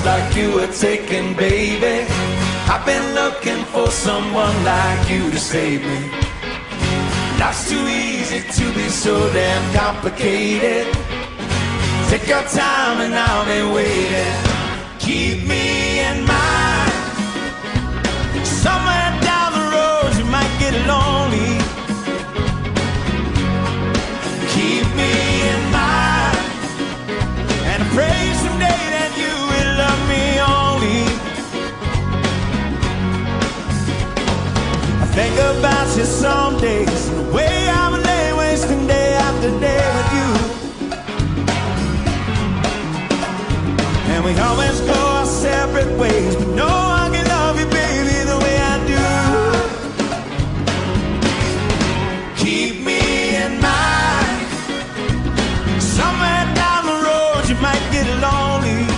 roads like you were taking, baby. I've been looking for someone like you to save me. Life's too easy to be so damn complicated. Take your time and I'll be waiting. Keep me in mind. Somewhere down the road you might get lonely. Keep me in mind, and I pray someday that you will love me only. I think about you some days, and the way I would lay wasting day after day with you. And we always go our separate ways, but no one can love you, baby, the way I do. Keep me in mind. Somewhere down the road you might get lonely.